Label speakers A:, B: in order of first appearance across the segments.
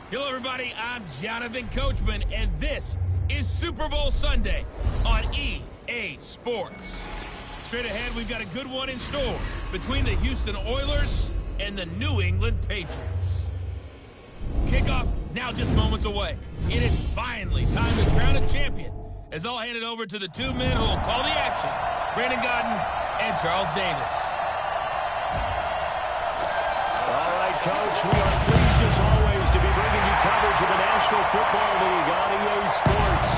A: Hello, everybody. I'm Jonathan Coachman, and this is Super Bowl Sunday on EA Sports. Straight ahead, we've got a good one in store between the Houston Oilers and the New England Patriots. Kickoff now just moments away. It is finally time to crown a champion, as I'll hand it over to the two men who will call the action, Brandon Godden and Charles Davis.
B: All right, Coach, we are pleased as always to be bringing you coverage of the National Football League on EA Sports.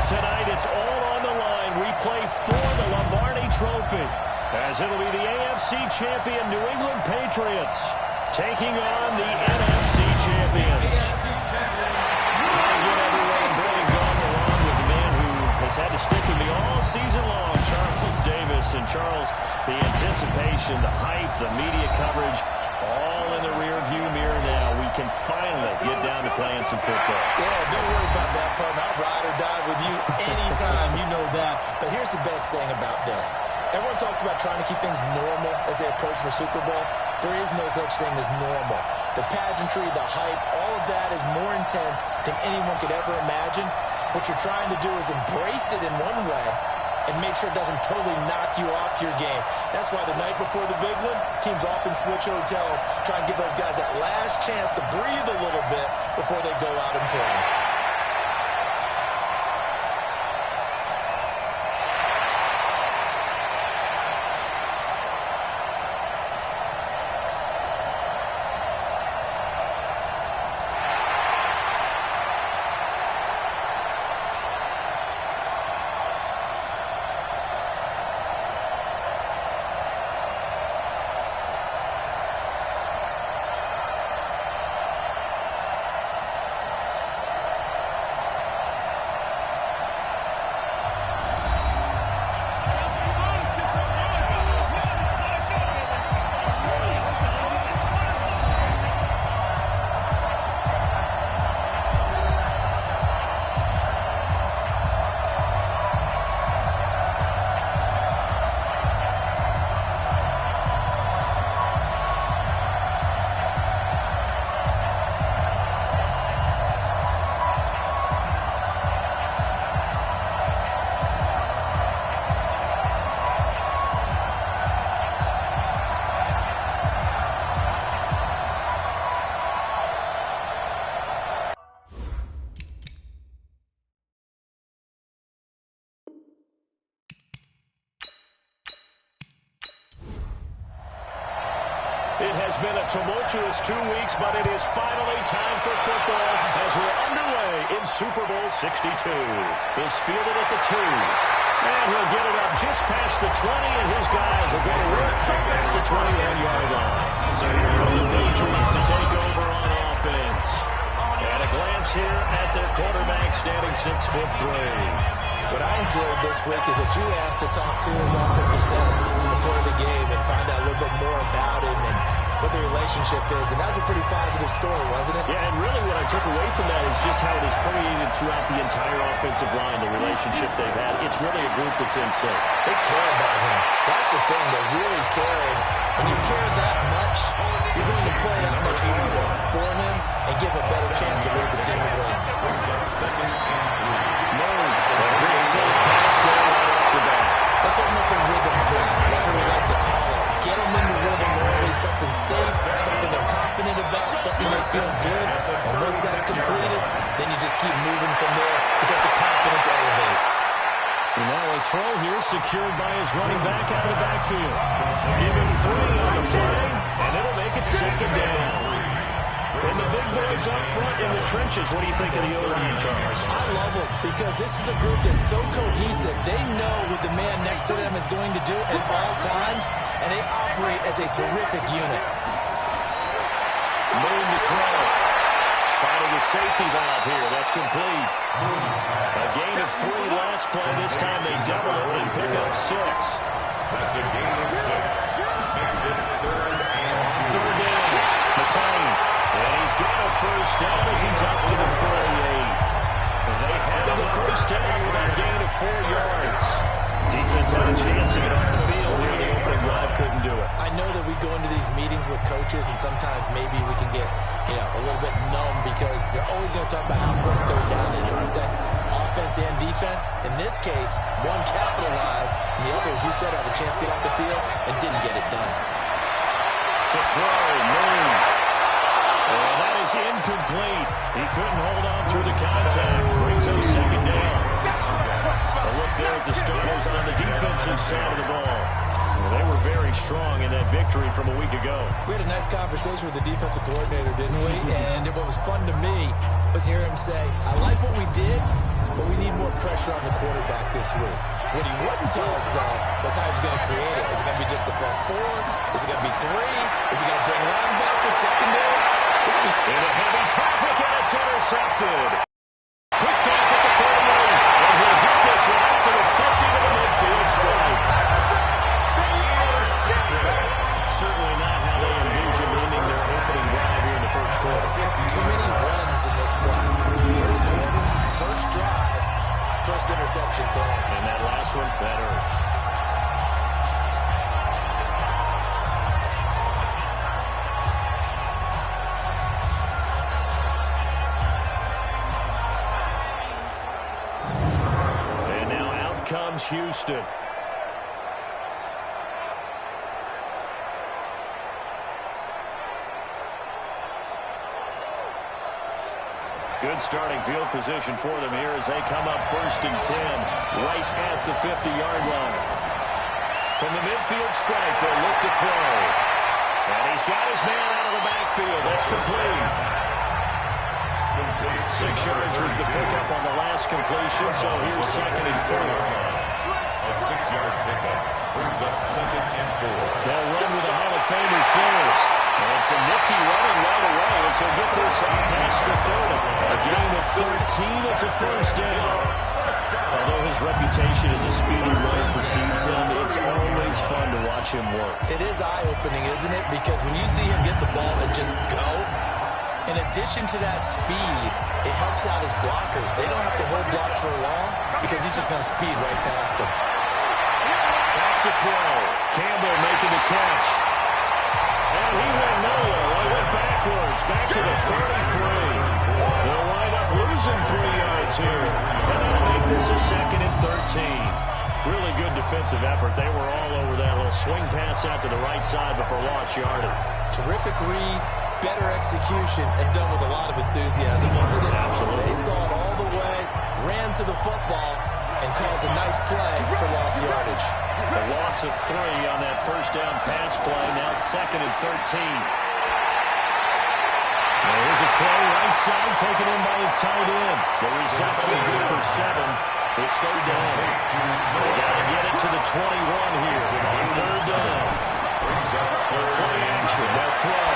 B: Tonight, it's all on the line. We play for the Lombardi Trophy, as it'll be the AFC champion New England Patriots taking on the NFC champions. Has had to stick with me all season long, Charles Davis. And Charles, the anticipation, the hype, the media coverage, all in the rearview mirror now. We can finally get down to playing some football.
C: Yeah, don't worry about that, partner. I'll ride or die with you anytime, you know that. But here's the best thing about this. Everyone talks about trying to keep things normal as they approach the Super Bowl. There is no such thing as normal. The pageantry, the hype, all of that is more intense than anyone could ever imagine. What you're trying to do is embrace it in one way and make sure it doesn't totally knock you off your game. That's why the night before the big one, teams often switch hotels, try and give those guys that last chance to breathe a little bit before they go out and play.
B: It has been a tumultuous 2 weeks, but it is finally time for football as we're underway in Super Bowl 62. Is fielded at the 2. And he'll get it up just past the 20, and his guys are going to work at the 21-yard line. So here come the Patriots to take over on offense. At a glance here at their quarterback standing 6'3".
C: What I enjoyed this week is that you asked to talk to his offensive center before the game and find out a little bit more about him and what the relationship is. And that was a pretty positive story, wasn't it?
B: Yeah, and really what I took away from that is just how it is permeated throughout the entire offensive line, the relationship they've had. It's really a group that's in sync.
C: They care about him. That's the thing. They really care. And when you care that much, you're going to play that much harder for him and give a better chance to lead the team to wins. That's almost a rhythm play. That's what we like to call it. Get them in the rhythm early, something safe, something they're confident about, something they feel good. And once that's completed, then you just keep moving from there because the confidence elevates.
B: And now a throw here secured by his running back out of the backfield. Give him 3 on the play, and it'll make it second down. And the big boys up front in the trenches. What do you think of the O-line, Charles?
C: I love them because this is a group that's so cohesive. They know what the man next to them is going to do at all times, and they operate as a terrific unit.
B: Moon to throw. Finding a safety valve here. That's complete. A gain of 3 last play. This time they double it and pick up 6.
D: That's a gain of 6. Makes it 3rd and 2.
B: Third down. McClain. And he's got a first down as he's up to the 48. And they have the first down with a gain of 4 yards. Defense had a chance to get off the field here. The opening drive couldn't do it.
C: I know that we go into these meetings with coaches, and sometimes maybe we can get a little bit numb because they're always going to talk about how important third down is, aren't they? Offense and defense. In this case, one capitalized, and the other, as you said, had a chance to get off the field and didn't get it done.
B: To throw, Moon. And that is incomplete. He couldn't hold on through the contact. Brings up second down. A look there at the starters on the defensive side of the ball. Well, they were very strong in that victory from a week ago.
C: We had a nice conversation with the defensive coordinator, didn't we? And what was fun to me was hear him say, I like what we did, but we need more pressure on the quarterback this week. What he wouldn't tell us, though, was how he's going to create it. Is it going to be just the front four? Is it going to be three? Is he going to bring linebacker, secondary?
B: Into heavy traffic, and it's intercepted. Picked off at the 31, and he'll get this one out to the 50 to the midfield stripe. Certainly not how they envisioned ending their opening drive here in the first quarter.
C: Too many runs in this play. First quarter, first drive, first interception throw.
B: And that last one, that hurts. And now out comes Houston. Good starting field position for them here as they come up 1st and 10, right at the 50-yard line. From the midfield stripe, they'll look to throw. And he's got his man out of the backfield. That's complete. 6 yards was the pickup on the last completion, so here's 2nd and 4.
D: A 6-yard pickup brings up 2nd and 4.
B: They'll run with the Hall of Famer Sanders. And some nifty running right away as he'll get this up past the 30. A gain of 13, it's a first down. Although his reputation as a speedy runner precedes him, it's always fun to watch him work.
C: It is eye-opening, isn't it? Because when you see him get the ball and just go, in addition to that speed, it helps out his blockers. They don't have to hold blocks for long because he's just going to speed right past them.
B: Back to throw. Campbell making the catch. And he went nowhere. He went backwards. Back to the 33. They'll wind up losing 3 yards here. And they'll make this a 2nd and 13. Really good defensive effort. They were all over that little swing pass out to the right side before lost yardage.
C: Terrific read, better execution, and done with a lot of enthusiasm, wasn't it?
B: Absolutely.
C: They saw it all the way, ran to the football, and caused a nice play for lost yardage.
B: A loss of 3 on that first down pass play. Now 2nd and 13. There's a throw right side taken in by his tight end. The reception good for 7. It's 3rd down. They got to get it to the 21 here. 3rd down. Play action. They'll throw.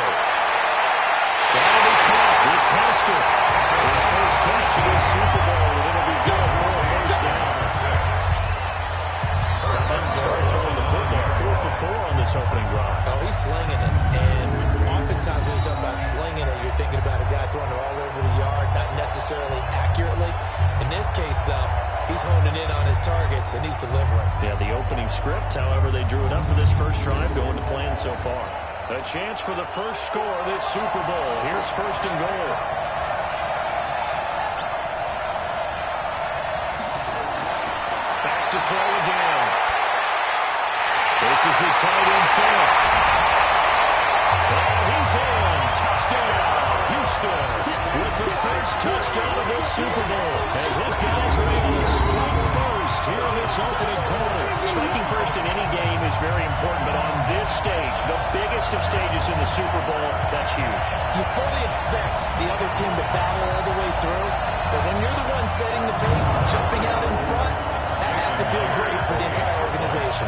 B: That'll be caught. It's Hester. His first catch of this Super Bowl, and it'll be good for a first down. Start throwing the football. 4 for 4 on this opening drive.
C: Oh, he's slinging it. And oftentimes when you talk about slinging it, you're thinking about a guy throwing it all over the yard, not necessarily accurately. In this case, though, he's honing in on his targets, and he's delivering.
B: Yeah, the opening script, however, they drew it up for this first drive, going to plan so far. A chance for the first score of this Super Bowl. Here's 1st and goal. Back to throw again. This is the tight end fifth. And he's in. Touchdown, Houston. With the first touchdown of this Super Bowl. As his guys are able to strike first here in this opening quarter. Striking first in any game is very important, but on this stage, the biggest of stages in the Super Bowl, that's huge.
C: You fully expect the other team to battle all the way through, but when you're the one setting the pace, jumping out in front, that has to feel great for the entire organization.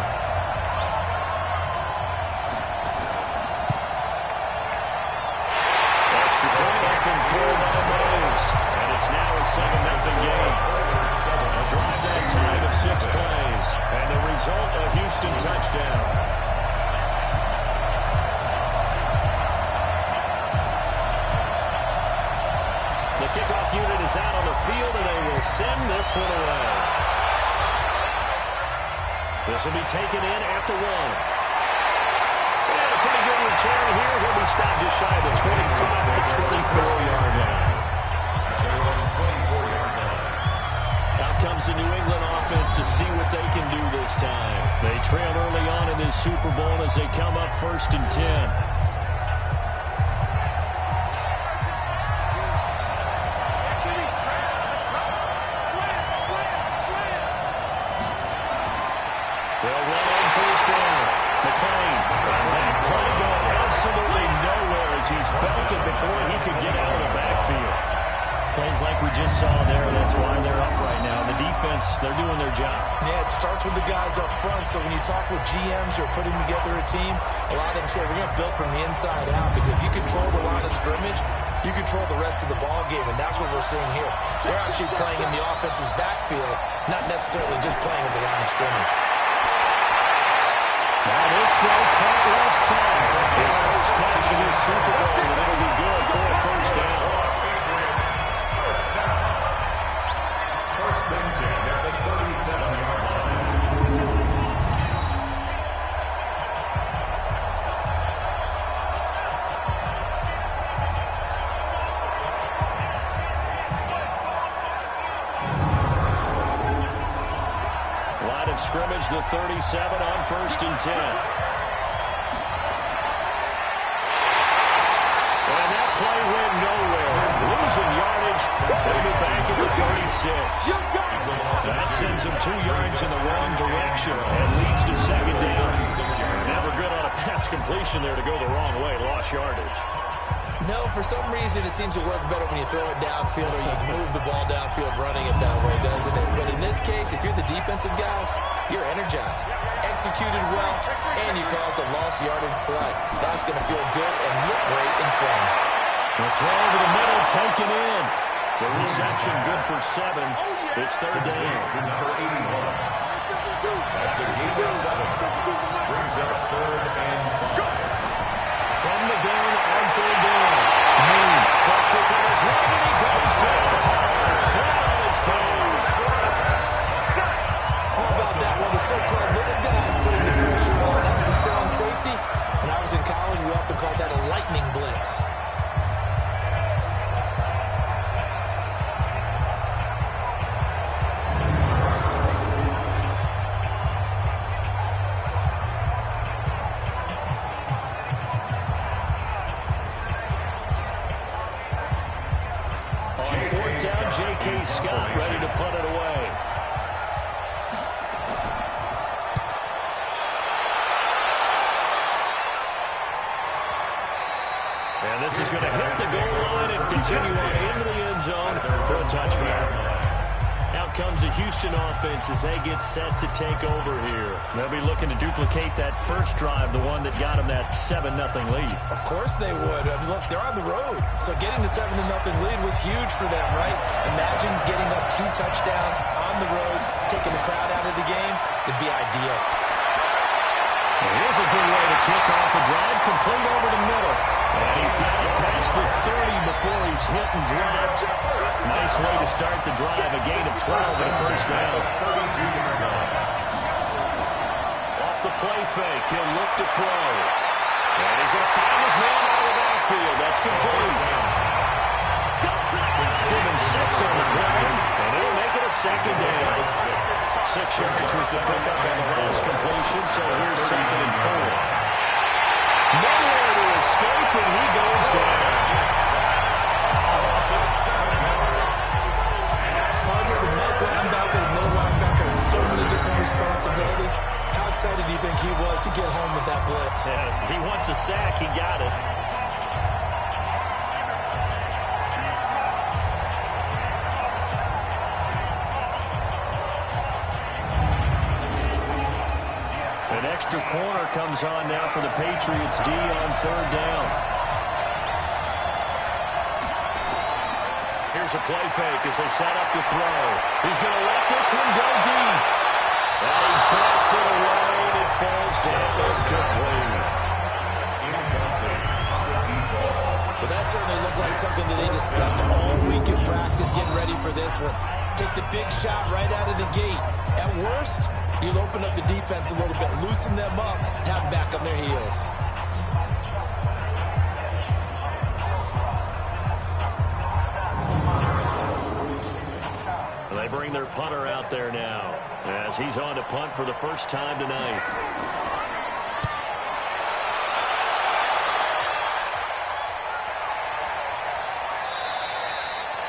B: Extra point up and through by Mays. And it's now a 7-0 game. A drive that time of 6 plays. And the result, a Houston touchdown. The kickoff unit is out on the field, and they will send this one away. This will be taken in at the 1. And a pretty good return here. He'll be stopped just shy of the 25 to 24-yard line. Out comes the New England offense to see what they can do this time. They trail early on in this Super Bowl as they come up 1st and 10. He's belted before he could get out of the backfield. Plays like we just saw there. That's why they're up right now. The defense, they're doing their job.
C: Yeah, it starts with the guys up front. So when you talk with GMs who are putting together a team, a lot of them say we're going to build from the inside out. Because if you control the line of scrimmage, you control the rest of the ball game. And that's what we're seeing here. They're actually playing in the offense's backfield, not necessarily just playing at the line of scrimmage.
B: Now this throw caught left side. His first catch in this Super Bowl, and it'll be good for a first down.
D: First and 10 at the 37-yard line.
B: Line of scrimmage, the 37 on 1st and 10. And that play went nowhere. Losing yardage. They'll be back at the 36. That sends them 2 yards in the wrong direction and leads to 2nd down. Never good on a pass completion there to go the wrong way. Lost yardage.
C: No, for some reason it seems to work better when you throw it downfield or you move the ball downfield running it that way, doesn't it? But in this case, if you're the defensive guys, you're energized, executed well, and you caused a lost yardage play. That's going to feel good and look great in front.
B: The throw over the middle, taken in. The reception good for 7. It's 3rd down.
D: To number 81. That's a gain of 7. Brings up 3rd and 5.
B: From the gun on 3rd down. Moon, pressure from his right, and he goes down. Flat on his back.
C: How about that one? The so-called little guys putting the pressure on. That was a strong safety. When I was in college, we often called that a lightning blitz.
B: J.K. Scott ready to punt it away. And this is going to hit the goal line and continue on into the end zone for a touchback. Out comes the Houston offense as they get set to take over here. They'll be looking to duplicate that first drive, the one that got them that 7-0 lead.
C: Of course they would. I mean, look, they're on the road. So getting the 7-0 lead was huge for them, right? Imagine getting up 2 touchdowns on the road, taking the crowd out of the game. It'd be ideal.
B: Well, here's a good way to kick off a drive, complete over the middle. And he's got it past the 30 before he's hit and dropped. Nice way to start the drive, a gain of 12 and a first down. Off the play fake, he'll look to throw. And he's going to find his man out of the backfield. That's complete. Given 6 on the ground, and he'll make it a 2nd down. 6 yards was the pickup on the last completion, so here's 2nd and 4. Nowhere to escape, and he goes down.
C: Partner, the middle linebacker, the middle linebacker has so many different responsibilities. How excited do you think he was to get home with that blitz?
B: Yeah, he wants a sack. He got it. An extra corner comes on now for the Patriots D on 3rd down. Here's a play fake as they set up to throw. He's going to let this one go deep. And he bats it away, and it falls down incomplete.
C: Well, that certainly looked like something that they discussed all week in practice, getting ready for this one. Take the big shot right out of the gate. At worst, you'll open up the defense a little bit, loosen them up, have them back on their heels.
B: They bring their punter out there now as he's on to punt for the first time tonight.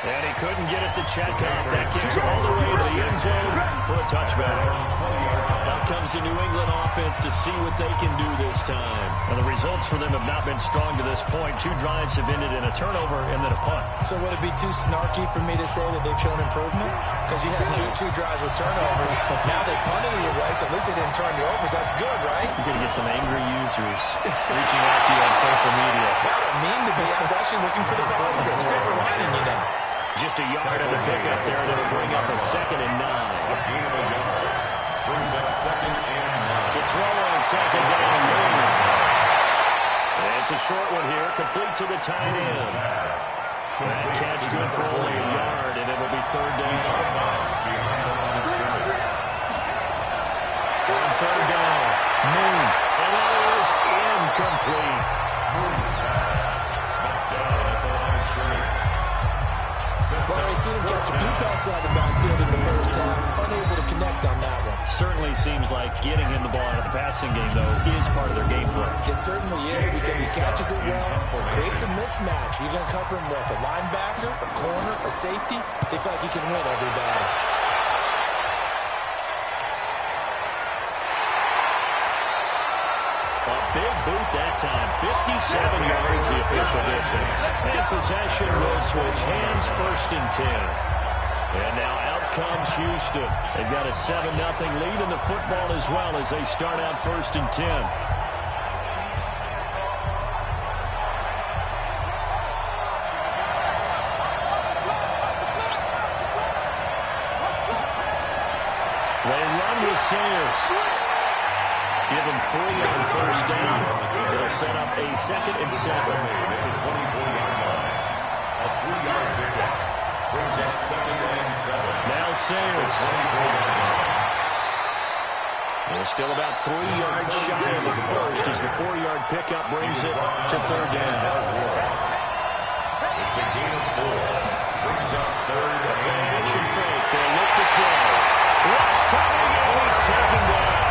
B: And he couldn't get it to check up. That kicks all the way to the end zone for a touchback. Out comes the New England offense to see what they can do this time. And the results for them have not been strong to this point. 2 drives have ended in a turnover and then a punt.
C: So would it be too snarky for me to say that they've shown improvement? Because you had two drives with turnovers. Now they punted it away, so at least they didn't turn the overs. That's good, right?
B: You're going to get some angry users reaching out to you on social media.
C: I don't mean to be. I was actually looking for the positive. Silver lining, you know.
B: Just a yard of the pickup there that'll bring up a 2nd and 9.
D: Brings up 2nd and 9.
B: To throw on 2nd down. And it's a short one here, complete to the tight end. That catch good for only a yard, and it'll be 3rd down. On 3rd down, Moon. And that is incomplete.
C: Well, I've seen him catch a few passes out of the backfield in the first half. Unable to connect on that one.
B: Certainly seems like getting him the ball out of the passing game, though, is part of their game plan.
C: It certainly is because he catches it well, creates a mismatch. You're going to cover him with a linebacker, a corner, a safety. They feel like he can win every battle.
B: A big boot that time. 57 yards the official distance. And possession will switch hands, 1st and 10. And now out comes Houston. They've got a 7-0 lead in the football as well as they start out 1st and 10. They run with Sayers. Give him 3 on 1st down. It'll set up a 2nd and 7.
D: A 3-yard pickup. Brings up 2nd and 7.
B: Now Sayers. They're still about 3 yards shy of the first as the 4-yard pickup brings it to 3rd down.
D: It's a gain of 4. Brings up 3rd and
B: Action fake. They look to throw. Rush coming and he's taken down.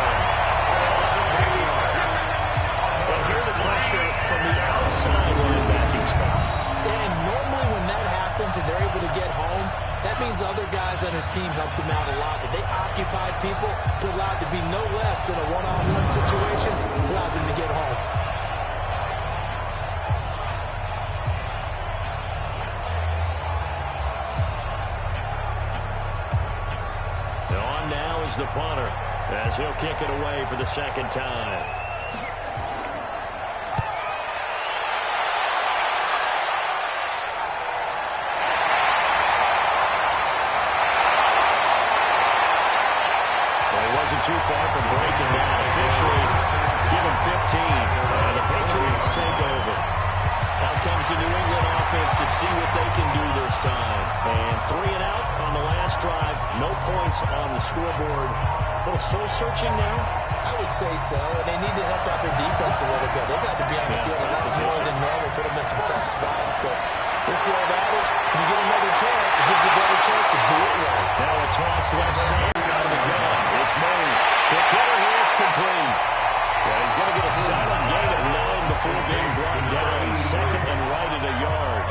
B: And here the pressure from the outside linebacking spot.
C: And normally when that happens and they're able to get home, that means other guys on his team helped him out a lot. If they occupied people to allow it to be no less than a one-on-one situation, allows him to get home.
B: On now is the punter as he'll kick it away for the 2nd time. Too far from breaking that. Officially, give him 15. The Patriots take over. Out comes the New England offense to see what they can do this time. And 3 and out on the last drive. No points on the scoreboard. A little soul-searching now?
C: I would say so, and they need to help out their defense a little bit. They've had to be on the field a lot more than normal, put them in some tough spots, but we'll see old adage. When you get another chance, it gives you a better chance to do it right.
B: Now a toss left side out of the gun. It's Murray. The kicker here, it's complete. Yeah, he's going to get a solid gain of 9 before being brought down. 2nd and right at a yard.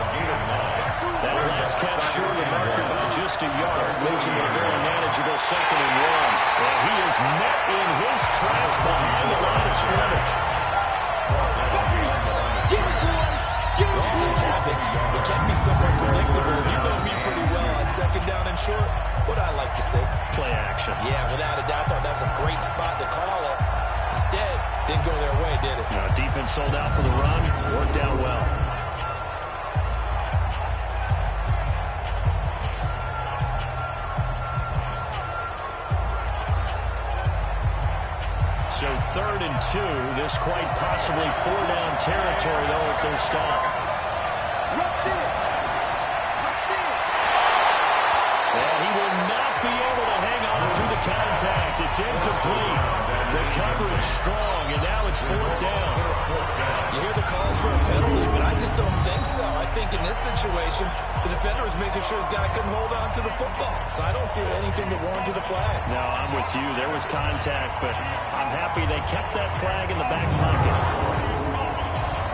B: That last catch short of the marker by just a yard. Moves him to a very manageable 2nd and 1. And he is met in his tracks behind the line of scrimmage.
C: It can be somewhat predictable. You know me pretty well on 2nd down and short. What I like to say?
B: Play action.
C: Yeah, without a doubt. I thought that was a great spot to call it. Instead, didn't go their way, did it?
B: Defense sold out for the run. Worked out well. So 3rd and 2. This quite possibly 4-down territory, though, if they're stopped. And he will not be able to hang on to the contact. It's incomplete. The coverage strong, and now it's fourth down.
C: You hear the calls for a penalty, but I just don't think so. I think in this situation, the defender was making sure his guy couldn't hold on to the football. So I don't see anything that warranted a flag.
B: No, I'm with you. There was contact, but I'm happy they kept that flag in the back pocket.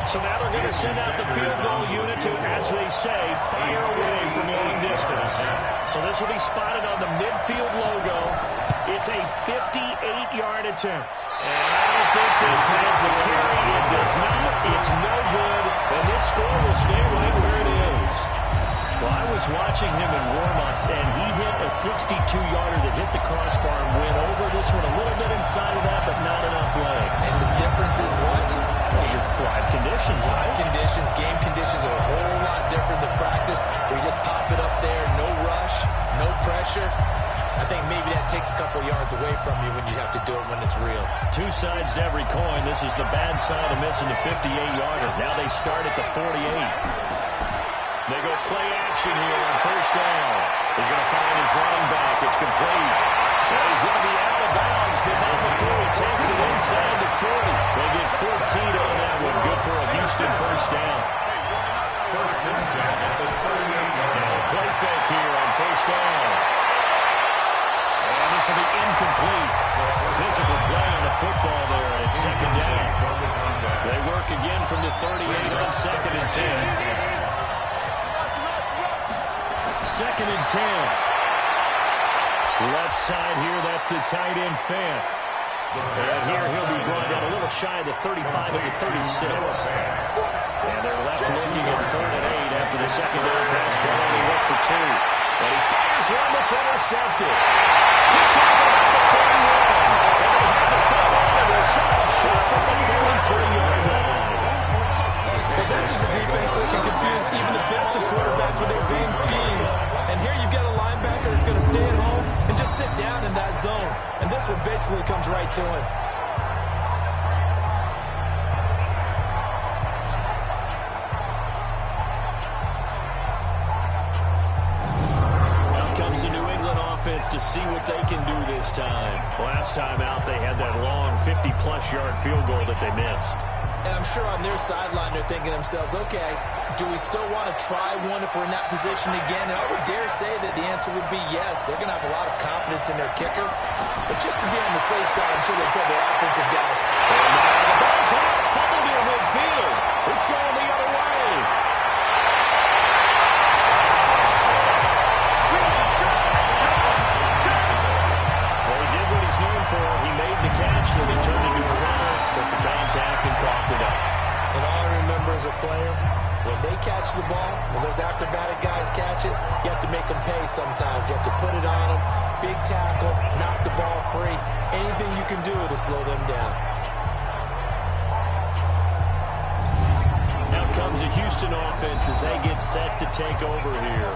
B: So now they're going to send out the field goal unit to, as they say, fire away from long distance. So this will be spotted on the midfield logo. It's a 58-yard attempt. And I don't think this has the carry. It does not. It's no good. And this score will stay right where it is. Well, I was watching him in warm-ups, and he hit a 62-yarder that hit the crossbar and went over. This one a little bit inside of that, but not enough leg.
C: And the difference is what?
B: Well, your live conditions, right?
C: Live conditions, game conditions are a whole lot different than practice, where you just pop it up there, no rush, no pressure. I think maybe that takes a couple yards away from you when you have to do it when it's real.
B: Two sides to every coin. This is the bad side of missing the 58-yarder. Now they start at the 48. They go play action here on first down. He's going to find his running back. It's complete. And he's going to be out of bounds, but not before he takes it inside the 40. They get 14 on that one. Good for a Houston first down. Now a play fake here on first down. And this will be incomplete. Physical play on the football there, and it's second down. They work again from the 38 on second and 10. Second and 10. Left side here, that's the tight end fan. And here he'll be brought down a little shy of the 35 at the 36. And they're left looking at 3rd and 8 after the second down pass. But only look for 2. And he fires one that's intercepted. Keep talking about the 31. And they have the throw on and a shot shot at the 33-yard line.
C: But this is a defense that can confuse even the best of quarterbacks with their zone schemes. And here you've got a linebacker that's going to stay at home and just sit down in that zone. And this one basically comes right to him.
B: Now comes the New England offense to see what they can do this time. Last time out, they had that long 50-plus yard field goal that they missed.
C: And I'm sure on their sideline they're thinking to themselves, okay, do we still want to try one if we're in that position again? And I would dare say that the answer would be yes. They're going to have a lot of confidence in their kicker. But just to be on the safe side, I'm sure they tell their offensive guys,
B: and the ball's hot, fumbled near midfield. It's going the other way. Well, he did what he's known for. He made the catch, and he turned into a runner, took the contact, and coughed it up.
C: and all I remember as a player, when they catch the ball, when those acrobatic guys catch it, you have to make them pay sometimes. You have to put it on them, big tackle, knock the ball free. Anything you can do to slow them down.
B: Now comes the Houston offense as they get set to take over here.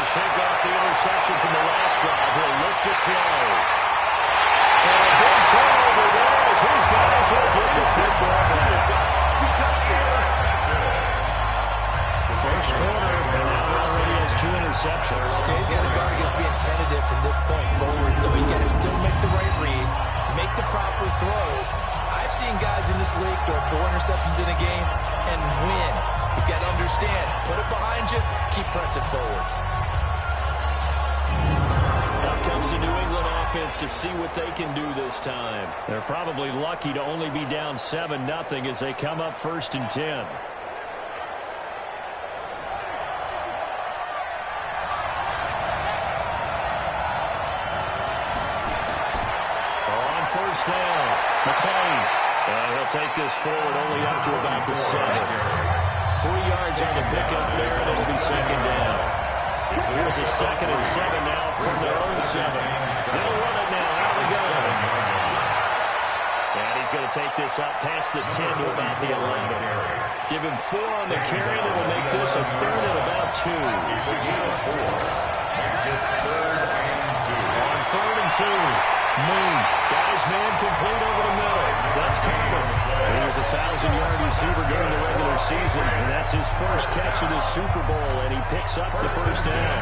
B: Shake off the interception from the last drive. He'll look to throw. And a big turnover there as his guys will get the football back. First quarter, and now already has 2 interceptions.
C: Yeah, he's got to guard against being tentative from this point forward, though. He's got to still make the right reads, make the proper throws. I've seen guys in this league throw 4 interceptions in a game and win. He's got to understand, put it behind you, keep pressing forward.
B: Comes the New England offense to see what they can do this time. They're probably lucky to only be down 7-0 as they come up 1st and 10. On first down, McClain. And he'll take this forward only up to about the 7. 3 yards on the pickup there, and it'll be second down. Here's a 2nd and 7 now from their own 7. They'll run it now out of the gun. And he's going to take this up past the 10 to about the 11. Give him 4 on the carry, and it'll make this a 3rd and about 2. On 3rd and 2. Moon. Got his man complete over the middle. That's Carter. He was a 1,000-yard receiver during the regular season, and that's his first catch of the Super Bowl, and he picks up the first down.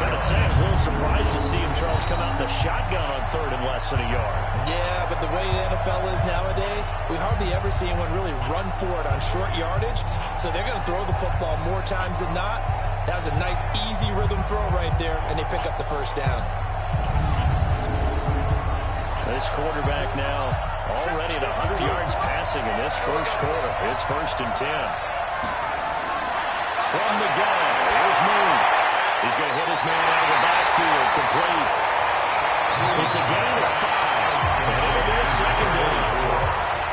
B: Gotta say, I was a little surprised to see him, Charles, come out the shotgun on third and less than a yard.
C: Yeah, but the way the NFL is nowadays, we hardly ever see anyone really run for it on short yardage, so they're going to throw the football more times than not. That was a nice, easy rhythm throw right there, and they pick up the first down.
B: This quarterback now already at 100 yards passing in this first quarter. It's 1st and 10. From the gun, here's Moon. He's going to hit his man out of the backfield, complete. It's a gain of 5, and it'll be a second down.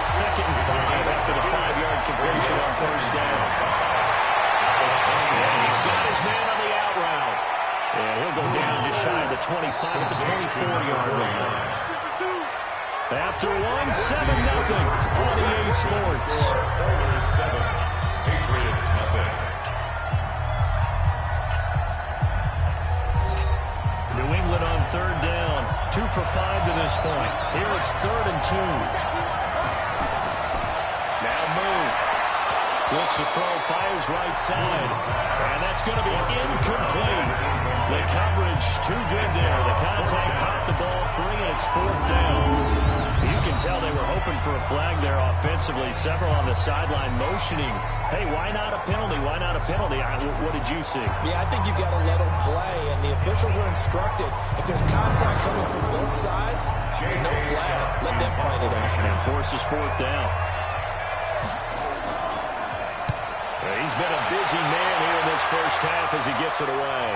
B: 2nd and 5 after the 5-yard completion on first down. And he's got his man on the out route. And he'll go down just shy of the 25 at the 24-yard line. After 1, 7-0 on EA Sports.
D: Patriots nothing.
B: New England on 3rd down. 2 for 5 to this point. Here it's 3rd and 2. Now Moon. Looks to throw, fires right side. And that's going to be incomplete. The coverage too good there. The contact popped the ball free, and it's 4th down. You can tell they were hoping for a flag there offensively. Several on the sideline motioning. Hey, why not a penalty? Why not a penalty? What did you see?
C: Yeah, I think you've got to let them play, and the officials are instructed. If there's contact coming from both sides, no flag. Let them fight it out.
B: And forces 4th down. He's been a busy man here in this first half as he gets it away.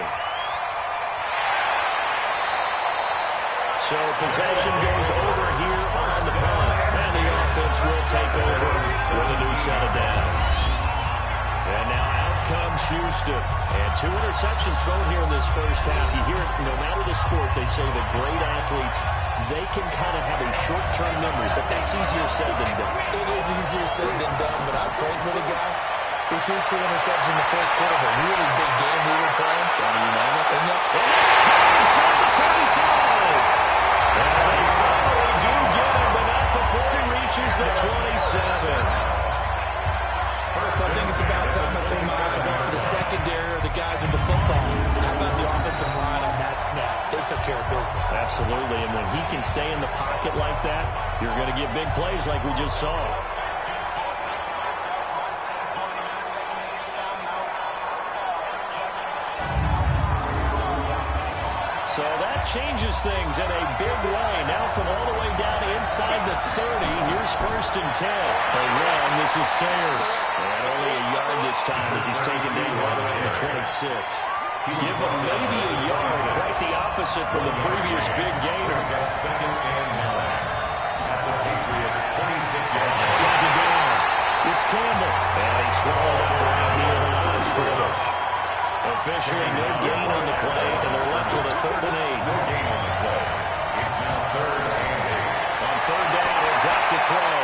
B: So possession goes over here on the punt, and the offense will take over with a new set of downs. And now out comes Houston. And 2 interceptions thrown here in this first half. You hear it, no matter the sport, they say that great athletes, they can kind of have a short-term memory, but that's easier said than done.
C: It is easier said than done, but I played with a guy who threw 2 interceptions in the first quarter of a really big game we were playing. Johnny Unitas. And
B: that's close on the 35. And they finally do get him, but not before he reaches the 27.
C: I think it's about time I took my eyes off of the secondary or the guys with the football. How about the offensive line on that snap? They took care of business.
B: Absolutely, and when he can stay in the pocket like that, you're going to get big plays like we just saw. So that changes things in a big way. Now from all the way down inside the 30, here's 1st and 10. A run, this is Sayers. And only a yard this time as he's taken down right around the 26. Give him maybe a yard, quite the opposite from the previous big gainer.
D: 2nd and 9. At the Patriots, 26 yards.
B: Second down. It's Campbell. And he swallowed up around the other line of scrimmage. Officially no gain on the play, and they're left with a 3rd and 8.
D: No gain on the play. It's now 3rd and 8.
B: On 3rd down, he'll drop to throw.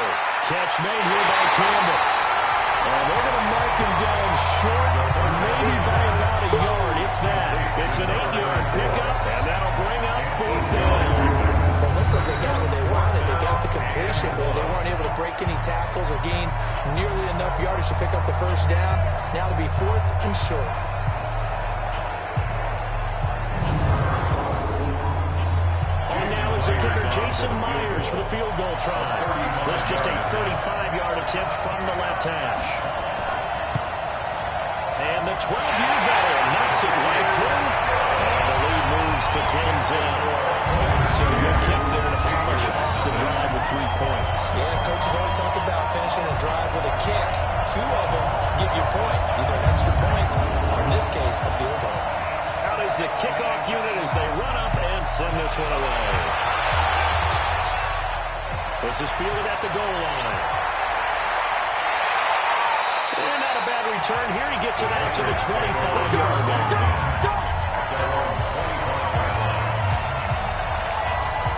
B: Catch made here by Campbell. And they're going to mark him down short, or maybe by about a yard, if that. It's an 8-yard pickup, and that'll bring up 4th down.
C: Well, it looks like they got what they wanted. They got the completion, but they weren't able to break any tackles or gain nearly enough yardage to pick up the first down. Now to be 4th and short.
B: Kicker Jason Myers for the field goal try. That's just a 35-yard attempt from the left hash. And the 12-year veteran knocks it right through. And the lead moves to 10-0. So good kick there to polish off the drive with 3 points.
C: Yeah, coaches always talk about finishing a drive with a kick. 2 of them give you points, either an extra point or, in this case, a field goal.
B: Out is the kickoff unit as they run up and send this one away. This is fielded at the goal line. And not a bad return here. He gets it out to the 25-yard line.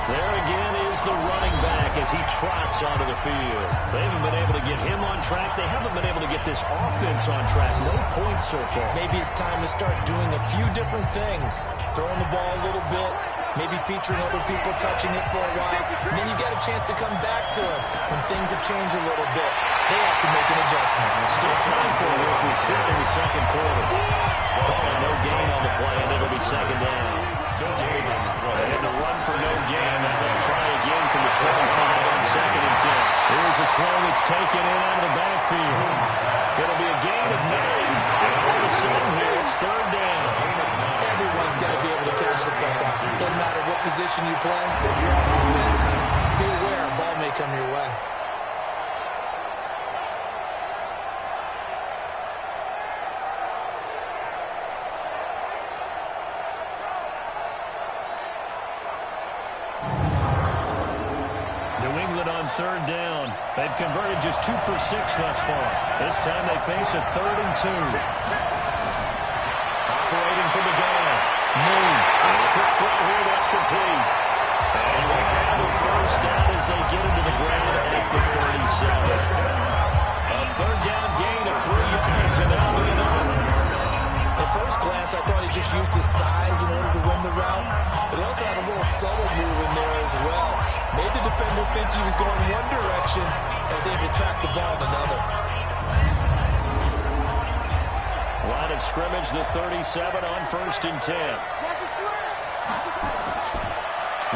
B: There again is the running back as he trots onto the field. They haven't been able to get him on track. They haven't been able to get this offense on track. No points so far.
C: Maybe it's time to start doing a few different things. Throwing the ball a little bit, maybe featuring other people touching it for a while, and then you get a chance to come back to it when things have changed a little bit. They have to make an adjustment.
B: Still time for it as we sit in the second quarter. No gain on the play, and it'll be second down. And the run for no gain. They'll try again from the 25 on second and 10. Here's a throw that's taken in out of the backfield. It'll be a gain of 9. And all of a sudden here, it's third down.
C: Everyone's got to be able to catch the football. Doesn't matter what position you play. If you're on offense, be aware a ball may come your way.
B: Third down. They've converted just 2 for 6 thus far. This time they face a 3rd and 2. Operating from the gun. Moon. And a quick throw here. That's complete. And we have the first down as they get into the ground at the 37. A third down gain of 3 yards, and that'll be enough.
C: At first glance, I thought he just used his size in order to win the route, but he also had a little subtle move in there as well. Made the defender think he was going one direction and was able to track the ball in another.
B: Line of scrimmage, the 37 on 1st and 10.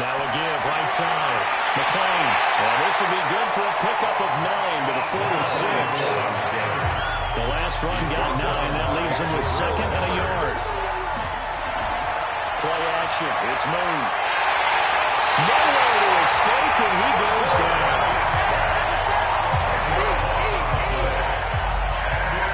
B: Now a give, right side. McClain. And this will be good for a pickup of 9 to the 46. The last run got 9. That leaves him with 2nd and a yard. Play action. It's Moon. Nowhere to escape, and he goes down.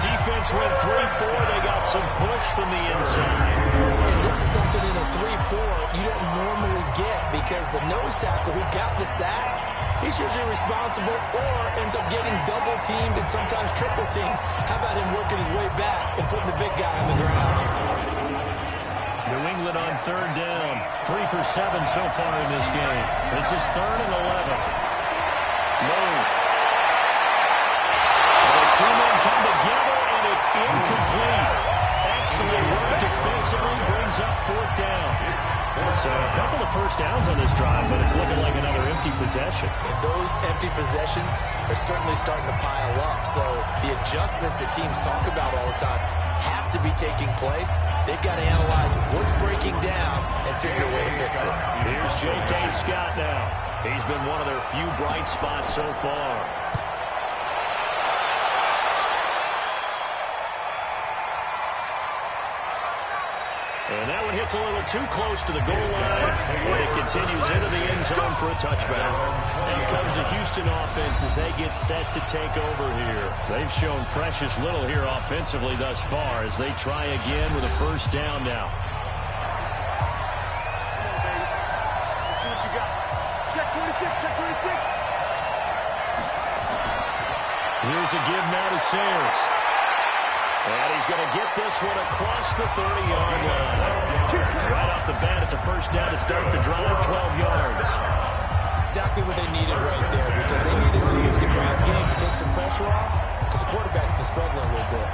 B: Defense went 3-4. They got some push from the inside.
C: And this is something in a 3-4 you don't normally get because the nose tackle who got the sack, he's usually responsible or ends up getting double-teamed and sometimes triple-teamed. How about him working his way back and putting the big guy on the ground?
B: New England on 3rd down. 3 for 7 so far in this game. This is 3rd and 11. Moon. The two men come together, and it's incomplete. Excellent work defensively, brings up 4th down. So a couple of first downs on this drive, but it's looking like another empty possession.
C: And those empty possessions are certainly starting to pile up. So the adjustments that teams talk about all the time have to be taking place. They've got to analyze what's breaking down and figure a way to fix it.
B: Here's J.K. Scott now. He's been one of their few bright spots so far. And that one hits a little too close to the goal line, but it continues into the end zone for a touchback. And comes the Houston offense as they get set to take over here. They've shown precious little here offensively thus far as they try again with a first down now.
D: Let's see what you got. Check 26, check 26.
B: Here's a give now to Sayers. And he's going to get this one across the 30-yard line. Right off the bat, it's a first down to start the drive, 12 yards.
C: Exactly what they needed right there because they needed to use the ground game to take some pressure off because the quarterback's been struggling a little bit.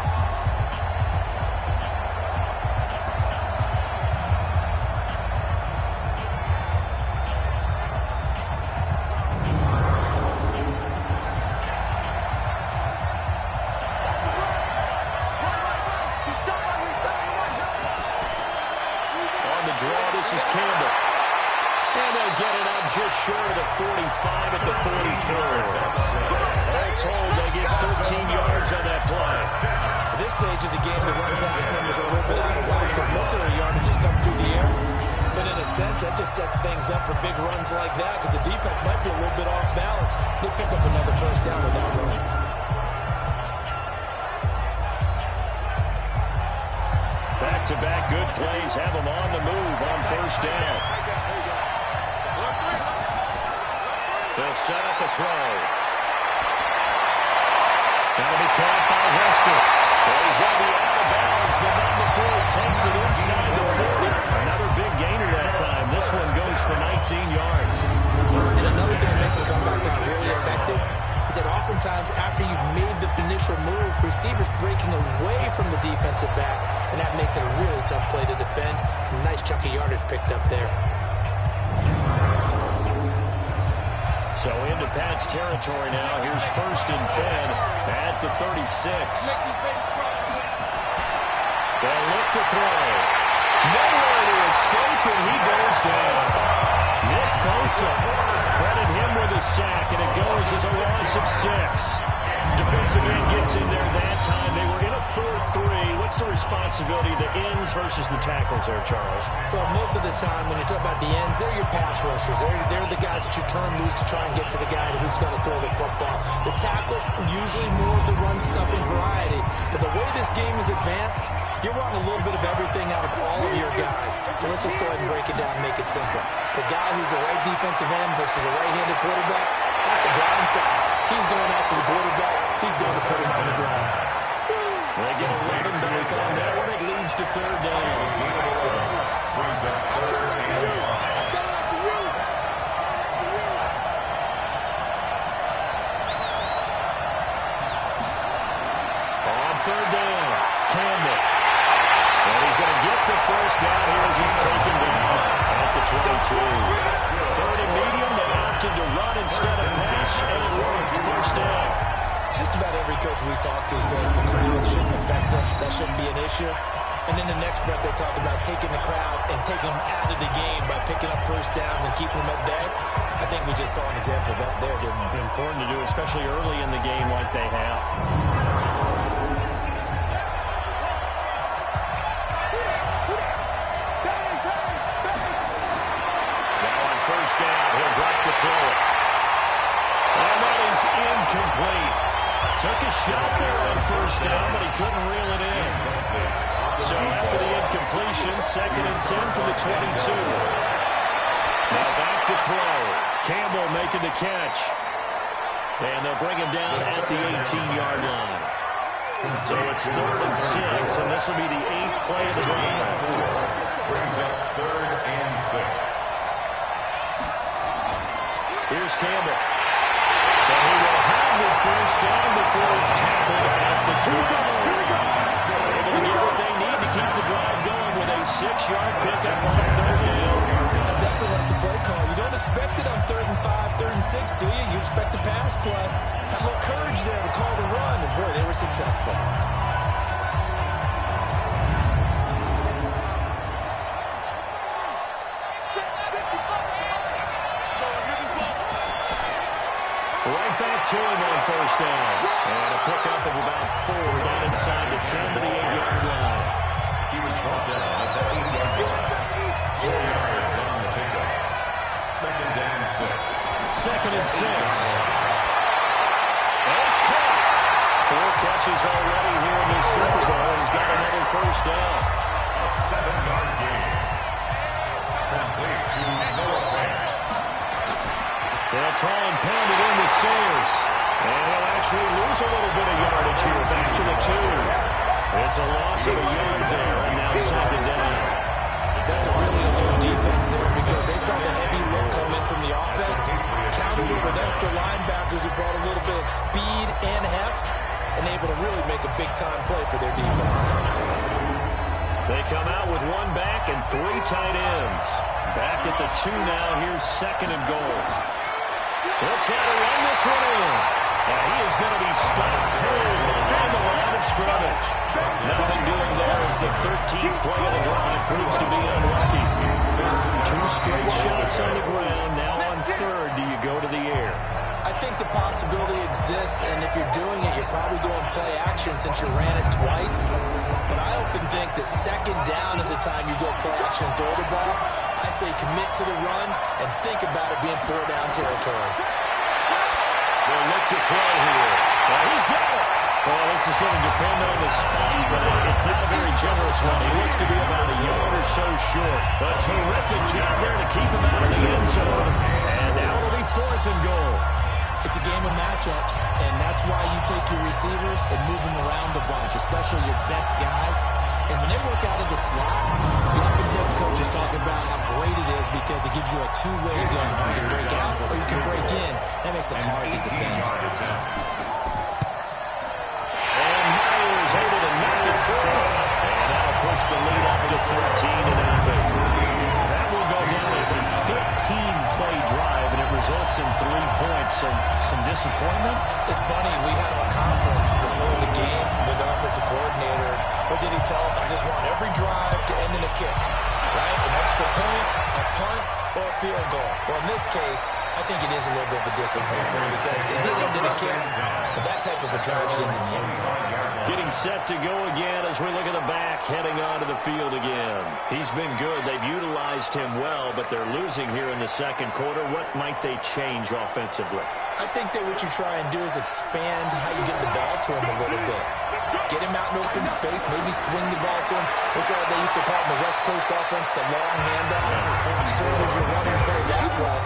B: Just short of the 45 at the 44. All told, they get 13 yards on that play.
C: At this stage of the game, the run-pass numbers are a little bit out of whack because most of the yardage just come through the air. But in a sense, that just sets things up for big runs like that because the defense might be a little bit off balance. They pick up another first down with that run.
B: Back-to-back good plays have them on the move on first down. They'll set up a throw. That'll be caught by Hester. Well, he's going to be out of bounds, but not before he takes it inside the 40. Another big gainer that time. This one goes for 19 yards.
C: And another thing that makes a comeback look really effective is that oftentimes after you've made the initial move, receivers breaking away from the defensive back, and that makes it a really tough play to defend. A nice chunk of yardage picked up there.
B: So into Pat's territory now. Here's 1st and 10 at the 36. They'll look to throw. Nowhere to escape, and he goes down. Nick Bosa, credit him with a sack, and it goes as a loss of 6. Defensive end gets in there that time. They were in a 4-3. What's the responsibility of the ends versus the tackles there, Charles?
C: Well, most of the time when you talk about the ends, they're your pass rushers. They're the guys that you turn loose to try and get to the guy who's going to throw the football. The tackles, usually more of the run-stuffing variety. But the way this game is advanced, you're wanting a little bit of everything out of all of your guys. So let's just go ahead and break it down and make it simple. The guy who's a right defensive end versus a right-handed quarterback, that's the blind side. He's going after the quarterback. He's going to put him on the ground.
B: They get 11 back on that one. It leads to 3rd down.
D: Brings up 3rd and 5.
B: On 3rd down, Campbell. And he's going to get the 1st down here as he's taken down at the 22. 3rd and medium. They opted to run instead of pass, and it worked. 1st down.
C: Just about every coach we talk to says the crowd shouldn't affect us. That shouldn't be an issue. And then the next breath they talk about taking the crowd and taking them out of the game by picking up 1st downs and keeping them at bay. I think we just saw an example of that there, didn't we?
B: Important to do, especially early in the game like they have. Now on 1st down, he'll drop the throw. And that is incomplete. Took a shot there on 1st down, but he couldn't reel it in. So after the incompletion, 2nd and 10 from the 22. Now back to throw. Campbell making the catch. And they'll bring him down at the 18-yard line. So it's 3rd and 6, and this will be the 8th play of the drive.
D: Brings up 3rd and 6.
B: Here's Campbell. But he will have the 1st down before he's tackled at the 12. Able to get what they need to keep the drive going with a 6-yard pickup on 3rd down.
C: I definitely like the play call. You don't expect it on 3rd and 5, 3rd and 6, do you? You expect a pass play. Had a little courage there to call the run, and boy, they were successful.
B: Right back to him on 1st down. And a pickup of about 4 down inside the 10 to the 8-yard line.
D: He was brought down at the 8-yard line. 4 yards on the pickup. 2nd and 6.
B: 2nd and 6. And it's caught. 4 catches already here in this Super Bowl. He's got another 1st down.
D: A 7-yard gain. Complete to Noah Fant.
B: They'll try and pound it into Sayers. And he'll actually lose a little bit of yardage here. Back to the 2. It's a loss of a yard there, and now 2nd down.
C: That's a really alert defense there because they saw the heavy look come in from the offense. Countered it with extra linebackers who brought a little bit of speed and heft and able to really make a big-time play for their defense.
B: They come out with 1 back and 3 tight ends. Back at the 2 now. Here's 2nd and goal. They'll try to run this one in. And he is going to be stopped cold on the line of scrimmage. Nothing doing there as the 13th play of the drive proves to be unlucky. 2 straight shots on the ground. Now on 3rd, do you go to the air?
C: I think the possibility exists, and if you're doing it, you're probably going play action since you ran it twice. But I often think that 2nd down is the time you go play action and throw the ball. I say commit to the run and think about it being 4-down territory.
B: They'll look to throw here. Well, he's got it. Well, this is going to depend on the spot, but it's not a very generous one. He looks to be about a yard or so short. A terrific job there to keep him out of the end zone. And now it'll be 4th and goal.
C: It's a game of matchups, and that's why you take your receivers and move them around a bunch, especially your best guys. And when they work out of the slot, the offensive coach is talking about how great it is because it gives you a two-way gun. You can break out or you can break in. That makes it hard to defend.
B: And Myers able to knock it through. And that'll push the lead up to 13-0. That will go down as a 15-play drive, and it results in 3 points.
A: disappointment?
C: It's funny, we had our conference before the game with the offensive coordinator. What did he tell us? I just want every drive to end in a kick, right? An extra point, a punt, or a field goal. Well, in this case, I think it is a little bit of a disappointment because it did end in a kick, but that type of a drive should end in the end zone.
B: Getting set to go again as we look at the back, heading onto the field again. He's been good. They've utilized him well, but they're losing here in the second quarter. What might they change offensively?
C: I think that what you try and do is expand how you get the ball to him a little bit. Get him out in open space, maybe swing the ball to him. What's that they used to call it in the West Coast offense, the long handoff? Serve as your running play that way,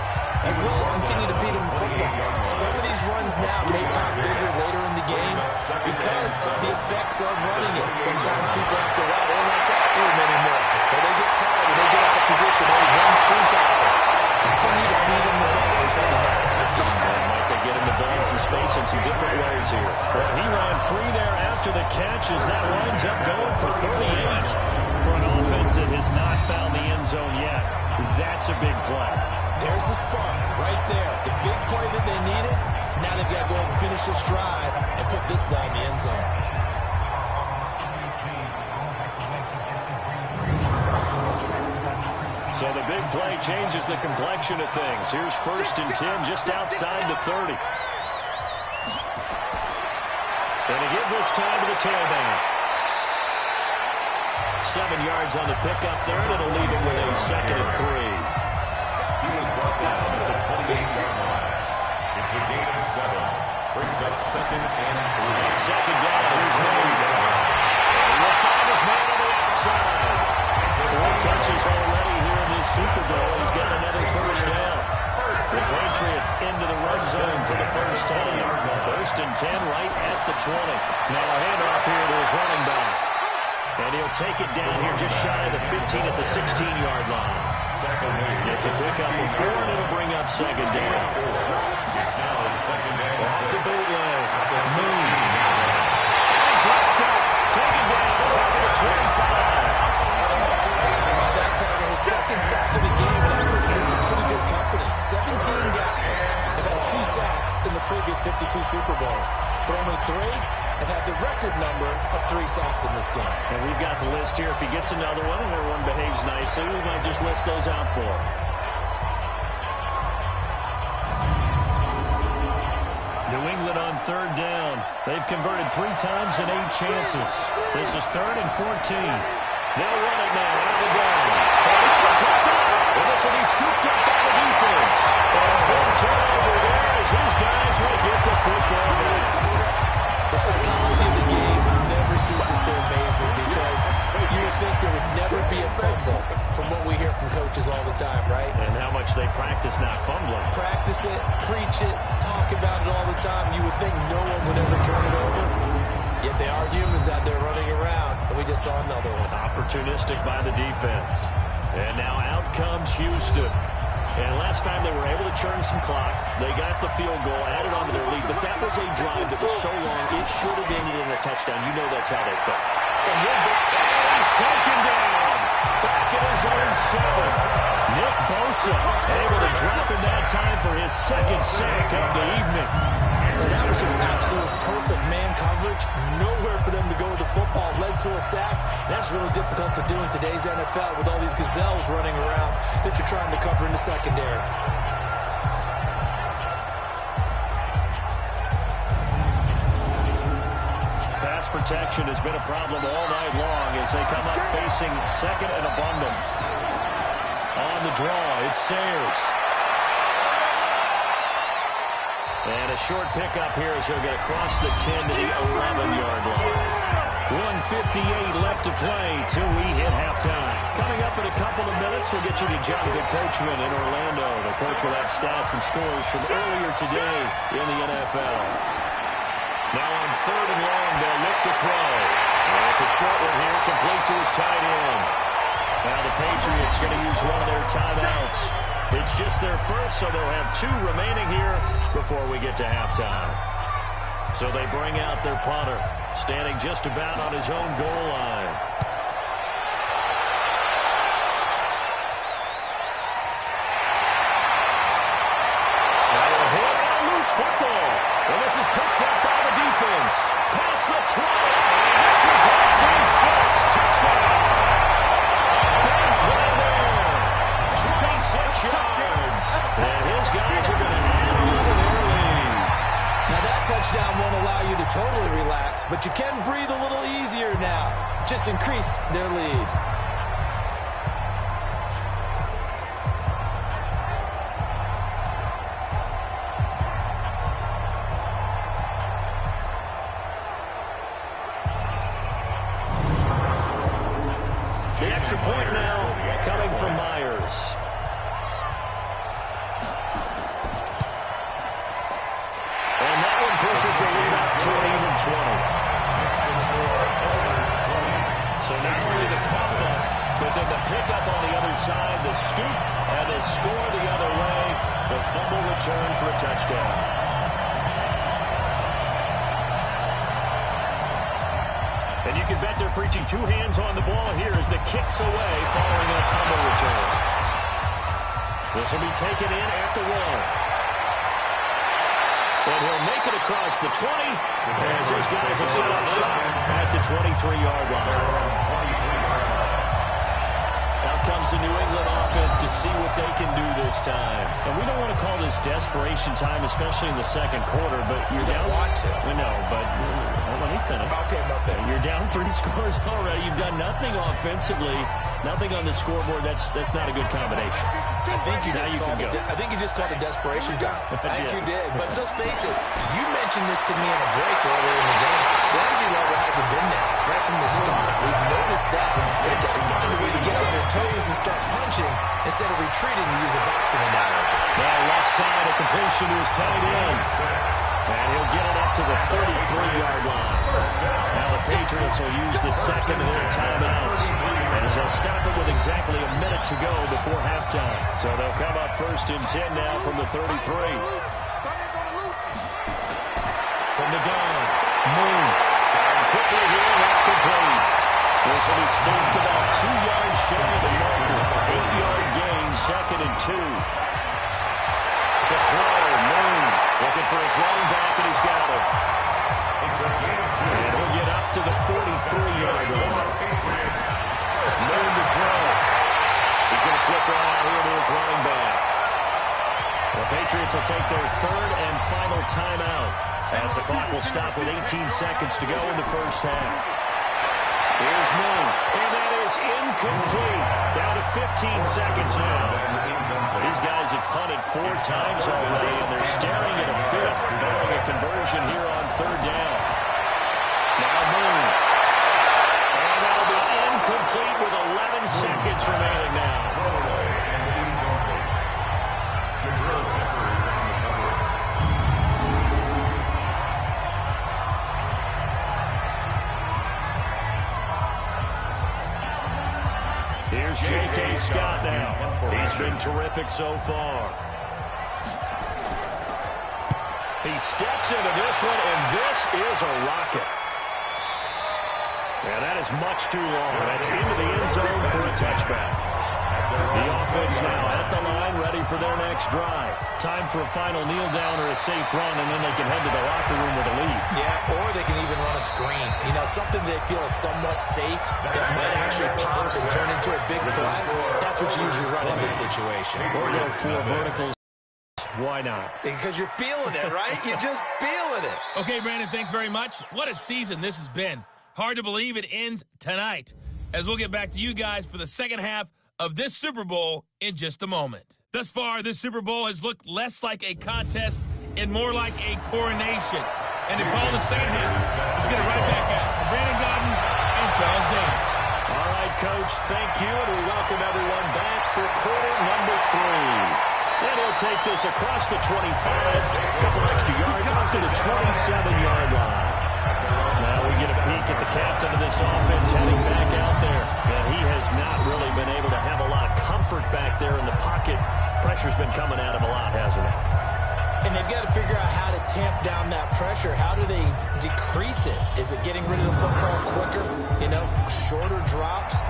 C: as well as continue to feed him the football. Some of these runs now may pop bigger later in the game because of the effects of running it. Sometimes people have to ride in and tackle him anymore, or they get tired and they get out of position, or he runs through tackles. Continue to feed him the ball as having that kind of game.
B: Might they get him to burn some space in some different ways here? Well, he ran free there after the catch as that winds up going for 38. For an offense that has not found the end zone yet, that's a big play.
C: There's the spark right there. The big play that they needed. Now they've got to go and finish this drive and put this ball in the end zone.
B: So the big play changes the complexion of things. Here's 1st and 10 just outside the 30. And to give this time to the tailback. 7 yards on the pickup there, and it'll leave it with a 2nd and 3.
D: He was brought down to the 28-yard line. It's a gain of 7. Brings up 2nd and 3.
B: Second down, here's Wade. He will find his man on the outside. 4 catches already here in this Super Bowl. He's got another first down. The Patriots into the red zone for the first time. 1st and 10 right at the 20. Now a handoff here to his running back. And he'll take it down here just shy of the 15 at the 16-yard line. It's a pickup of 4, and it'll bring up 2nd down.
D: It's now 2nd and 6.
B: Off the bootleg. Moon. He's wrapped up. Taken down over the 25.
C: That part of his 2nd sack of the game, and that puts him in some pretty good company. 17 guys have had 2 sacks in the previous 52 Super Bowls, but only 3 have had the record number of 3 sacks in this game.
B: And we've got the list here. If he gets another one and everyone behaves nicely, we might just list those out for him. New England on 3rd down. They've converted 3 times in 8 chances. This is 3rd and 14. They'll run it now out of the gun. And this will be scooped up by the defense. And a big turnover there as his guys will get the football back.
C: The psychology of the game never ceases to amaze me because you would think there would never be a fumble from what we hear from coaches all the time, right?
B: And how much they practice not fumbling.
C: Practice it, preach it, talk about it all the time. You would think no one would ever turn it over. Yet they are humans out there running around, and we just saw another one.
B: Opportunistic by the defense. And now out comes Houston. And last time they were able to churn some clock. They got the field goal, added on to their lead. But that was a drive that was so long, it should have ended in a touchdown. You know that's how they felt. And he's taken down. Back at his own 7. Nick Bosa able to drop in that time for his 2nd sack of the evening.
C: And that was just absolute perfect man coverage. Nowhere for them to go with the football. Led to a sack. That's really difficult to do in today's NFL with all these gazelles running around that you're trying to cover in the secondary.
B: Pass protection has been a problem all night long as they come up facing 2nd and abundant. On the draw, it's Sayers. And a short pickup here as he'll get across the 10 to the 11-yard line. 1:58 left to play till we hit halftime. Coming up in a couple of minutes, we'll get you to Jonathan Coachman in Orlando. The coach will have stats and scores from earlier today in the NFL. Now on 3rd and long, they'll look to throw. And it's a short one here, complete to his tight end. Now the Patriots going to use one of their timeouts. It's just their first, so they'll have 2 remaining here before we get to halftime. So they bring out their punter, standing just about on his own goal line. Now a hit and a loose football. And this is picked up by the defense. Past the 20. This results in 6. Touchdown. Big play there. 26 yards. And his guys are going to add on to their lead.
C: Now that touchdown won't allow you to totally relax, but you can breathe a little easier now. Just increased their lead.
B: The extra point now coming from Myers. And that one pushes the lead up to an even 20. So not only the cough up, but then the pickup on the other side, the scoop, and the score the other way. The fumble return for a touchdown. And you can bet they're preaching two hands on the ball here as the kick's away following a fumble return. This will be taken in at the 1. And he'll make it across the 20 as his guys will set up shop at the 23-yard line. Now comes the New England offense to see what they can do this time. And we don't want to call this desperation time, especially in the second quarter, but you're down.
C: Want to.
B: We know, but let me finish.
C: Okay, nothing.
B: You're down 3 scores already. You've done nothing offensively, nothing on the scoreboard. That's not a good combination.
C: I think you just called it desperation time. I think you did. But let's face it, you mentioned this to me in a break earlier in the game. The energy level hasn't been there right from the start. We've noticed that. They've got to find a way to get on their toes and start punching instead of retreating, to use a boxing analogy.
B: Now left side, a completion to his tight end. And he'll get it up to the 33-yard line. Now the Patriots will use the second of their timeouts as they'll stop it with exactly a minute to go before halftime. So they'll come up 1st and 10 now from the 33. From the gun, Moon. And quickly here, that's complete. This will be stopped about 2 yards shy of the marker. 8-yard gain, 2nd and 2. To throw, Moon looking for his running back, and he's got it. And he'll get up to the 43-yard line. Moon to throw. He's going to flip right out here to his running back. The Patriots will take their 3rd and final timeout as the clock will stop with 18 seconds to go in the first half. Here's Moon, and that is incomplete. Down to 15 seconds now. These guys have punted 4 times already, and they're staring at a 5th, barring a conversion here on 3rd down. Now Moon. And that'll be incomplete with 11 seconds remaining now. Here's J.K. Scott now. He's been terrific so far. He steps into this one, and this is a rocket. Yeah, that is much too long. That's into the end zone for a touchback. The offense now at the line, ready for their next drive. Time for a final kneel down or a safe run, and then they can head to the locker room with a lead.
C: Yeah, or they can even run a screen. You know, something they feel is somewhat safe that might actually pop and turn into a big play. That's what you usually run in this situation.
B: Or go 4 verticals. Why not?
C: Because you're feeling it, right? You're just feeling it.
A: Okay, Brandon, thanks very much. What a season this has been. Hard to believe it ends tonight, as we'll get back to you guys for the second half of this Super Bowl in just a moment. Thus far, this Super Bowl has looked less like a contest and more like a coronation. And to call the second half, let's get it right back out to Brandon Gaudin and Charles Davis.
B: All right, Coach, thank you, and we welcome everyone back for quarter number 3. And he'll take this across the 25, a couple extra yards up to the 27-yard line. Now we get a peek at the captain of this offense heading back out there. And he has not really been able to have a lot of comfort back there in the pocket. Pressure's been coming at him a lot, hasn't it?
C: And they've got to figure out how to tamp down that pressure. How do they decrease it? Is it getting rid of the football quicker? You know, shorter drops?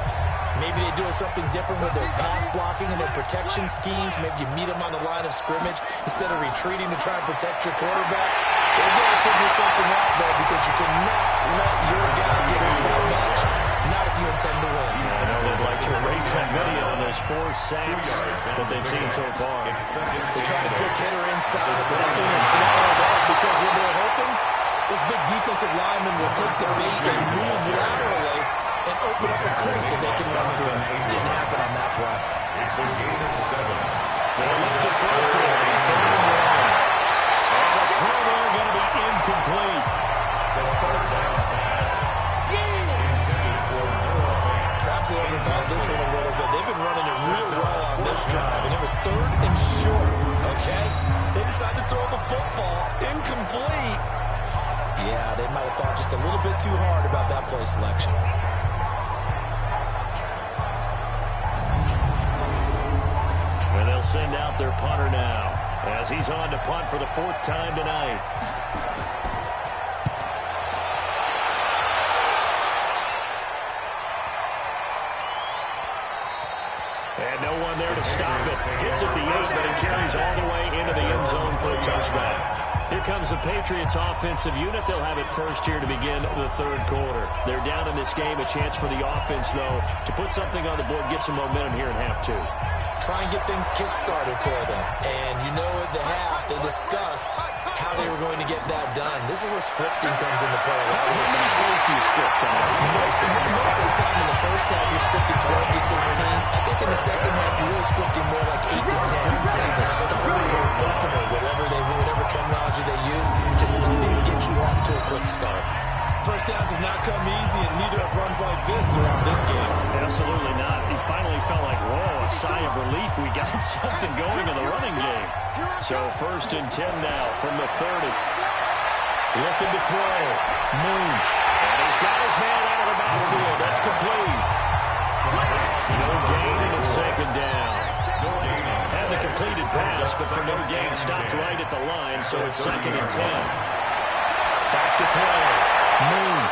C: Maybe they do something different with their pass blocking and their protection schemes. Maybe you meet them on the line of scrimmage instead of retreating to try and protect your quarterback. They're going to figure something out, though, because you cannot let your guy get hurt that much. Not if you intend to win.
B: I know they'd like to erase that video on those 4 sacks that they've seen so far.
C: They try to quick hitter inside, but that one is swallowed up because when they're hoping, this big defensive lineman will take the bait and move laterally and open up a crease that they can run through. Didn't happen on that play.
D: It's a gain of 7.
B: They'll look to throw for it. And the throw there going to be incomplete.
D: The third down pass intended for no offense.
C: Perhaps they overthought this one a little bit. They've been running it real well on this drive, and it was 3rd and short, okay? They decided to throw the football. Incomplete. Yeah, they might have thought just a little bit too hard about that play selection.
B: And they'll send out their punter now as he's on to punt for the 4th time tonight. And no one there to stop it. Gets it the 8, but it carries all the way into the end zone for a touchback. Here comes the Patriots offensive unit. They'll have it first here to begin the 3rd quarter. They're down in this game. A chance for the offense, though, to put something on the board, get some momentum here in half 2.
C: Try and get things kick-started for them. And you know at the half, they discussed how they were going to get that done. This is where scripting comes into play.
B: How many plays do you script on those?
C: Most of the time in the first half, you're scripting 12 to 16. I think in the second half, you're really scripting more like 8 to 10. Kind of a starter or opener, whatever terminology they use. Just something to get you off to a quick start. First downs have not come easy, and neither have runs like this throughout this game.
B: Absolutely not. He finally felt like, whoa, a sigh of relief. We got something going in the running game. So 1st and 10 now from the 30. Looking to throw. Moon. And he's got his man out of the backfield. That's complete. No gain, and it's 2nd down. Had the completed pass, but for no gain, stopped right at the line, so it's 2nd and 10. Back to throw. Moon.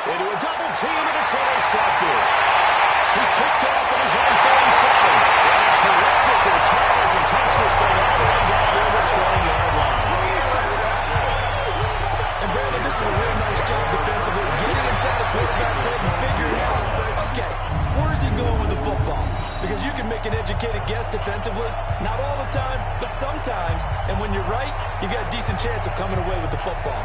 B: Into a double team, and it's intercepted. He's picked off at his own 37. And a terrific return as he takes this thing all the way down to the 20-yard line.
C: And Brandon, this is a real nice job defensively, getting inside the quarterback's head and figuring out, okay, where's he going with the football? Because you can make an educated guess defensively, not all the time, but sometimes. And when you're right, you've got a decent chance of coming away with the football.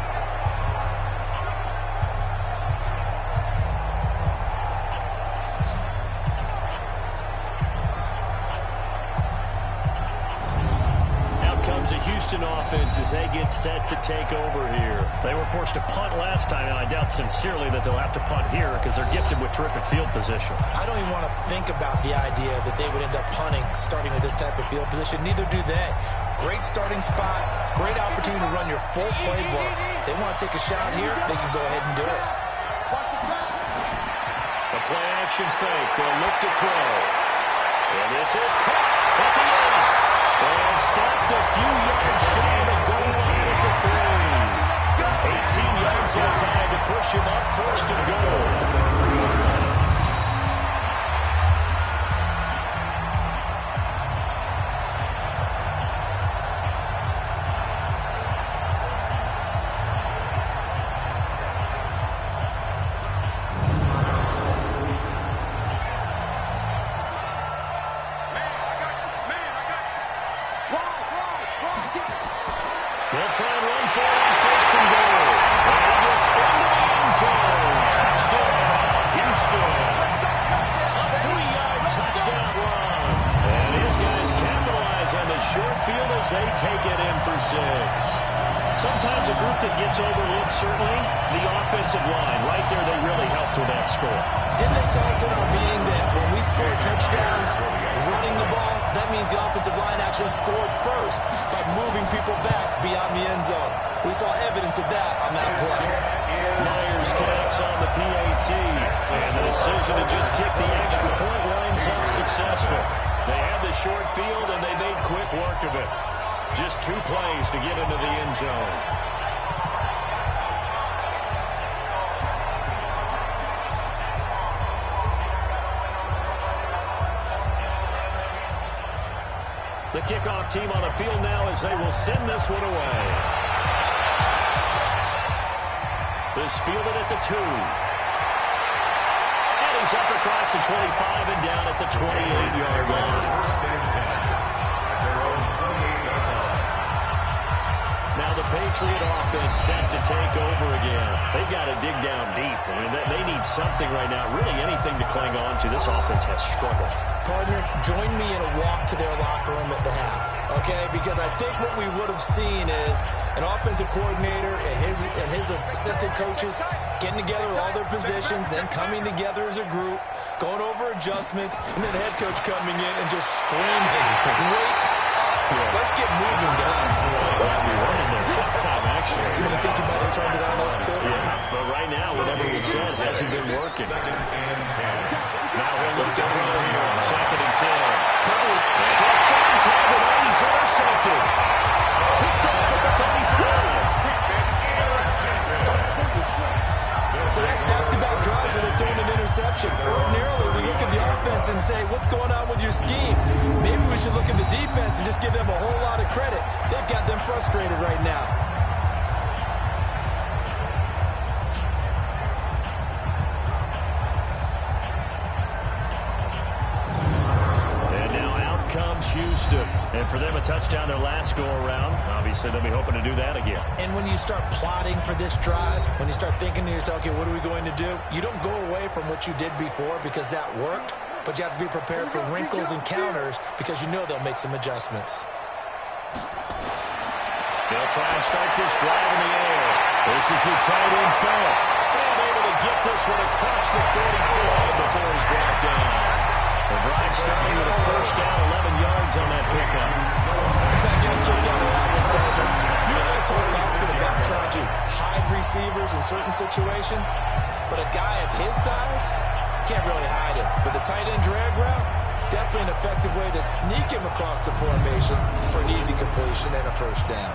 B: Offense as they get set to take over here. They were forced to punt last time, and I doubt sincerely that they'll have to punt here because they're gifted with terrific field position.
C: I don't even want to think about the idea that they would end up punting starting with this type of field position. Neither do they. Great starting spot, great opportunity to run your full playbook. If they want to take a shot here, they can go ahead and do it.
B: The play action fake. They'll look to throw. And this is caught at the end. And stopped a few yards shy of the goal line at the 3. 18 yards in time to push him up 1st and goal. They'll try and run for it on 1st and goal. And he gets into the end zone. Touchdown, Houston. A 3-yard touchdown run. And these guys capitalize on the short field as they take it in for 6. Sometimes a group that gets overlooked, certainly, the offensive line. Right there, they really helped with that score.
C: Didn't they tell us in our meeting that when we score touchdowns running the ball, that means the offensive line actually scored first by moving people back beyond the end zone? We saw evidence of that on that play.
B: Myers connects on the PAT. And the decision to just kick the extra point winds up successful. They had the short field, and they made quick work of it. Just 2 plays to get into the end zone. The kickoff team on the field now as they will send this one away. This fielded at the 2. And he's up across the 25 and down at the 28-yard line. Now the Patriot offense set to take over again. They've got to dig down deep. I mean, they need something right now, really anything to cling on to. This offense has struggled.
C: Partner, join me in a walk to their locker room at the half, okay? Because I think what we would have seen is an offensive coordinator and his assistant coaches getting together with all their positions, then coming together as a group, going over adjustments, and then the head coach coming in and just screaming, wake up. Yeah. Let's get moving, guys.
B: Well, we were in there halftime, actually.
C: You think you might have turned it on us, too?
B: Yeah, but right now, whatever was said hasn't been working. Now he'll look to throw here on 2nd and 10. Probably target, and he's intercepted. Picked off at the 35.
C: So that's back-to-back drives where they're throwing an interception. Ordinarily, we look at the offense and say, what's going on with your scheme? Maybe we should look at the defense and just give them a whole lot of credit. They've got them frustrated right now.
B: And now out comes Houston. And for them, a touchdown their last go-around. Obviously, they'll be hoping to do that again.
C: And when you start plotting for this drive, when you start thinking to yourself, okay, what are we going to do? You don't go away from what you did before because that worked, but you have to be prepared for wrinkles and counters because you know they'll make some adjustments.
B: They'll try and start this drive in the air. This is the tight end Fant. And able to get this one across the 45 before he's brought down. The drive starting with a first down, 11 yards on that pickup.
C: You and I talk often about trying to hide receivers in certain situations, but a guy of his size can't really hide him. But the tight end drag route, definitely an effective way to sneak him across the formation for an easy completion and a first down.